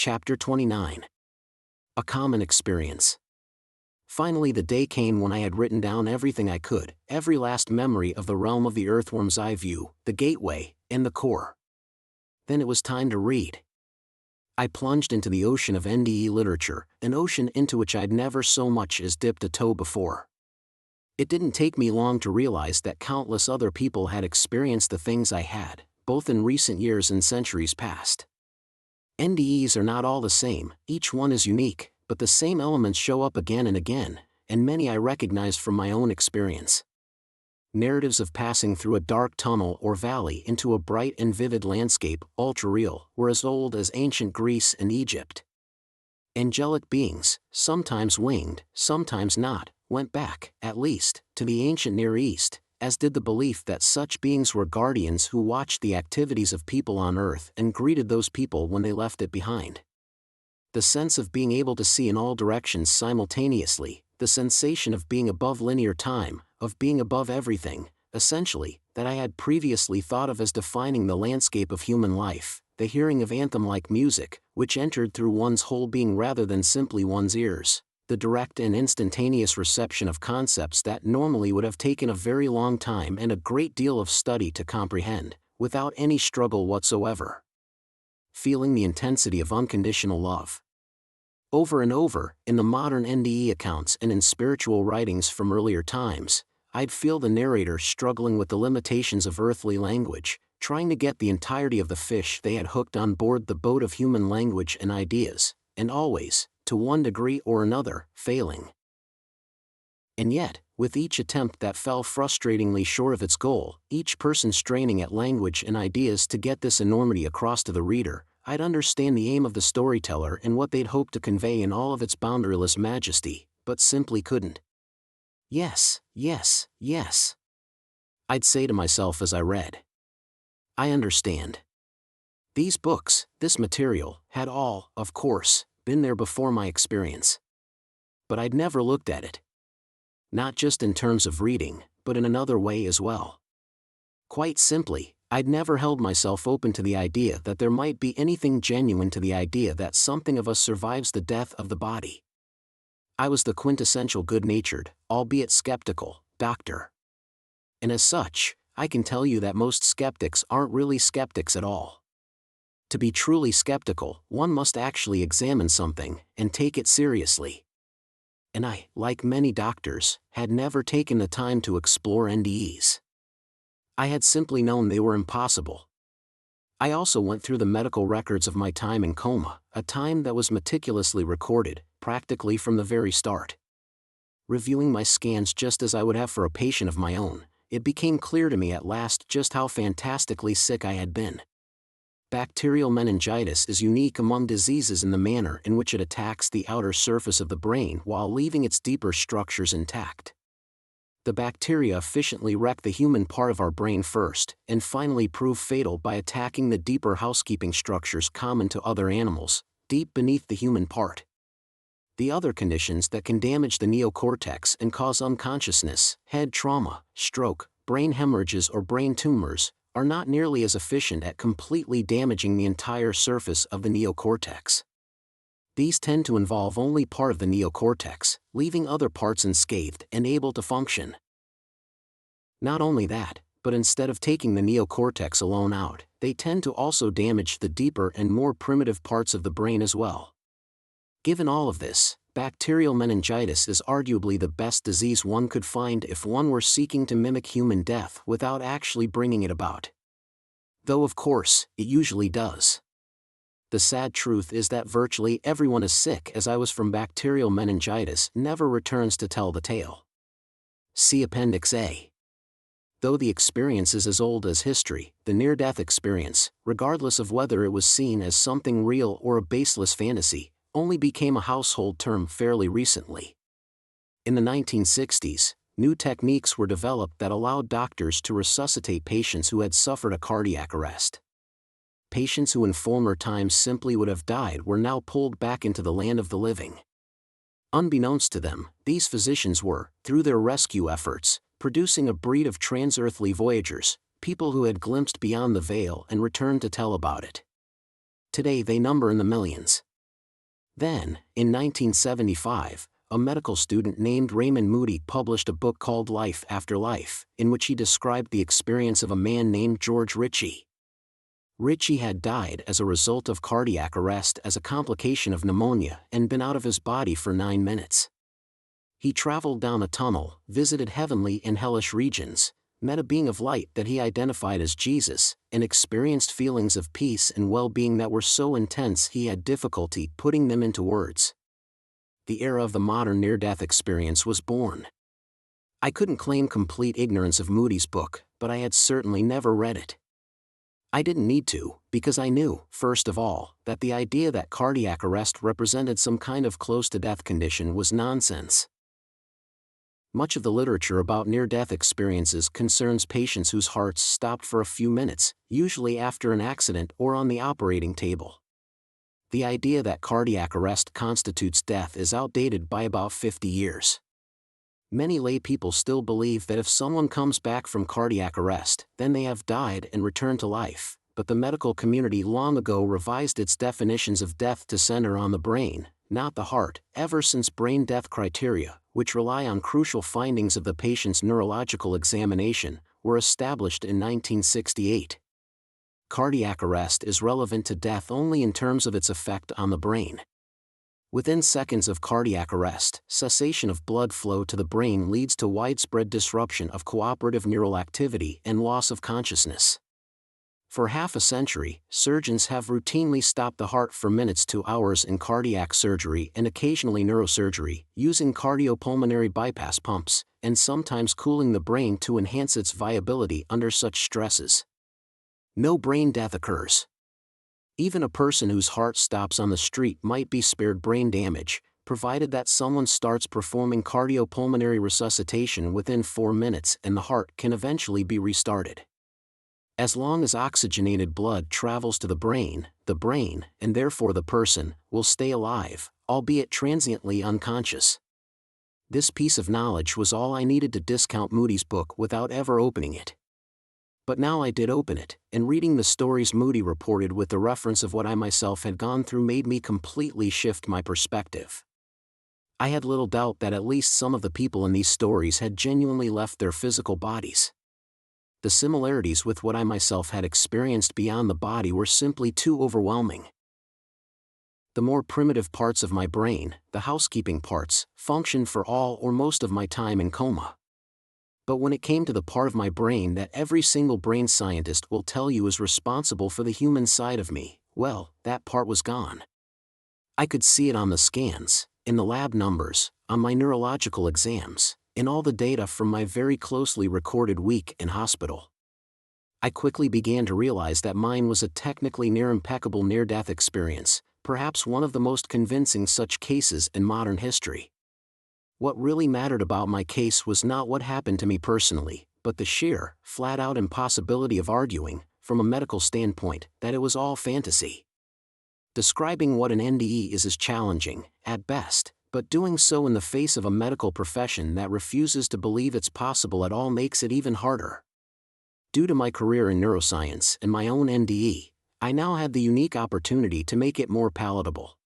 Chapter 29. A Common Experience. Finally the day came when I had written down everything I could, every last memory of the realm of the earthworm's eye view, the gateway, and the core. Then it was time to read. I plunged into the ocean of NDE literature, an ocean into which I'd never so much as dipped a toe before. It didn't take me long to realize that countless other people had experienced the things I had, both in recent years and centuries past. NDEs are not all the same, each one is unique, but the same elements show up again and again, and many I recognized from my own experience. Narratives of passing through a dark tunnel or valley into a bright and vivid landscape, ultra-real, were as old as ancient Greece and Egypt. Angelic beings, sometimes winged, sometimes not, went back, at least, to the ancient Near East, as did the belief that such beings were guardians who watched the activities of people on Earth and greeted those people when they left it behind. The sense of being able to see in all directions simultaneously, the sensation of being above linear time, of being above everything, essentially, that I had previously thought of as defining the landscape of human life, the hearing of anthem-like music, which entered through one's whole being rather than simply one's ears, the direct and instantaneous reception of concepts that normally would have taken a very long time and a great deal of study to comprehend, without any struggle whatsoever. Feeling the intensity of unconditional love. Over and over, in the modern NDE accounts and in spiritual writings from earlier times, I'd feel the narrator struggling with the limitations of earthly language, trying to get the entirety of the fish they had hooked on board the boat of human language and ideas, and always, to one degree or another, failing. And yet, with each attempt that fell frustratingly short of its goal, each person straining at language and ideas to get this enormity across to the reader, I'd understand the aim of the storyteller and what they'd hoped to convey in all of its boundaryless majesty, but simply couldn't. Yes, yes, yes. I'd say to myself as I read. I understand. These books, this material, had all, of course, been there before my experience. But I'd never looked at it. Not just in terms of reading, but in another way as well. Quite simply, I'd never held myself open to the idea that there might be anything genuine to the idea that something of us survives the death of the body. I was the quintessential good-natured, albeit skeptical, doctor. And as such, I can tell you that most skeptics aren't really skeptics at all. To be truly skeptical, one must actually examine something and take it seriously. And I, like many doctors, had never taken the time to explore NDEs. I had simply known they were impossible. I also went through the medical records of my time in coma, a time that was meticulously recorded, practically from the very start. Reviewing my scans just as I would have for a patient of my own, it became clear to me at last just how fantastically sick I had been. Bacterial meningitis is unique among diseases in the manner in which it attacks the outer surface of the brain while leaving its deeper structures intact. The bacteria efficiently wreck the human part of our brain first, and finally prove fatal by attacking the deeper housekeeping structures common to other animals, deep beneath the human part. The other conditions that can damage the neocortex and cause unconsciousness, head trauma, stroke, brain hemorrhages or brain tumors, are not nearly as efficient at completely damaging the entire surface of the neocortex. These tend to involve only part of the neocortex, leaving other parts unscathed and able to function. Not only that, but instead of taking the neocortex alone out, they tend to also damage the deeper and more primitive parts of the brain as well. Given all of this, bacterial meningitis is arguably the best disease one could find if one were seeking to mimic human death without actually bringing it about. Though of course, it usually does. The sad truth is that virtually everyone as sick as I was from bacterial meningitis never returns to tell the tale. See Appendix A. Though the experience is as old as history, the near-death experience, regardless of whether it was seen as something real or a baseless fantasy, only became a household term fairly recently. In the 1960s, new techniques were developed that allowed doctors to resuscitate patients who had suffered a cardiac arrest. Patients who in former times simply would have died were now pulled back into the land of the living. Unbeknownst to them, these physicians were, through their rescue efforts, producing a breed of trans-earthly voyagers, people who had glimpsed beyond the veil and returned to tell about it. Today they number in the millions. Then, in 1975, a medical student named Raymond Moody published a book called Life After Life, in which he described the experience of a man named George Ritchie. Ritchie had died as a result of cardiac arrest as a complication of pneumonia and been out of his body for 9 minutes. He traveled down a tunnel, visited heavenly and hellish regions, met a being of light that he identified as Jesus, and experienced feelings of peace and well-being that were so intense he had difficulty putting them into words. The era of the modern near-death experience was born. I couldn't claim complete ignorance of Moody's book, but I had certainly never read it. I didn't need to, because I knew, first of all, that the idea that cardiac arrest represented some kind of close-to-death condition was nonsense. Much of the literature about near-death experiences concerns patients whose hearts stopped for a few minutes, usually after an accident or on the operating table. The idea that cardiac arrest constitutes death is outdated by about 50 years. Many lay people still believe that if someone comes back from cardiac arrest, then they have died and returned to life, but the medical community long ago revised its definitions of death to center on the brain, not the heart, ever since brain death criteria, which rely on crucial findings of the patient's neurological examination, were established in 1968. Cardiac arrest is relevant to death only in terms of its effect on the brain. Within seconds of cardiac arrest, cessation of blood flow to the brain leads to widespread disruption of cooperative neural activity and loss of consciousness. For half a century, surgeons have routinely stopped the heart for minutes to hours in cardiac surgery and occasionally neurosurgery, using cardiopulmonary bypass pumps, and sometimes cooling the brain to enhance its viability under such stresses. No brain death occurs. Even a person whose heart stops on the street might be spared brain damage, provided that someone starts performing cardiopulmonary resuscitation within 4 minutes and the heart can eventually be restarted. As long as oxygenated blood travels to the brain, and therefore the person, will stay alive, albeit transiently unconscious. This piece of knowledge was all I needed to discount Moody's book without ever opening it. But now I did open it, and reading the stories Moody reported with the reference of what I myself had gone through made me completely shift my perspective. I had little doubt that at least some of the people in these stories had genuinely left their physical bodies. The similarities with what I myself had experienced beyond the body were simply too overwhelming. The more primitive parts of my brain, the housekeeping parts, functioned for all or most of my time in coma. But when it came to the part of my brain that every single brain scientist will tell you is responsible for the human side of me, well, that part was gone. I could see it on the scans, in the lab numbers, on my neurological exams, in all the data from my very closely recorded week in hospital. I quickly began to realize that mine was a technically near-impeccable near-death experience, perhaps one of the most convincing such cases in modern history. What really mattered about my case was not what happened to me personally, but the sheer, flat-out impossibility of arguing, from a medical standpoint, that it was all fantasy. Describing what an NDE is challenging, at best, but doing so in the face of a medical profession that refuses to believe it's possible at all makes it even harder. Due to my career in neuroscience and my own NDE, I now had the unique opportunity to make it more palatable.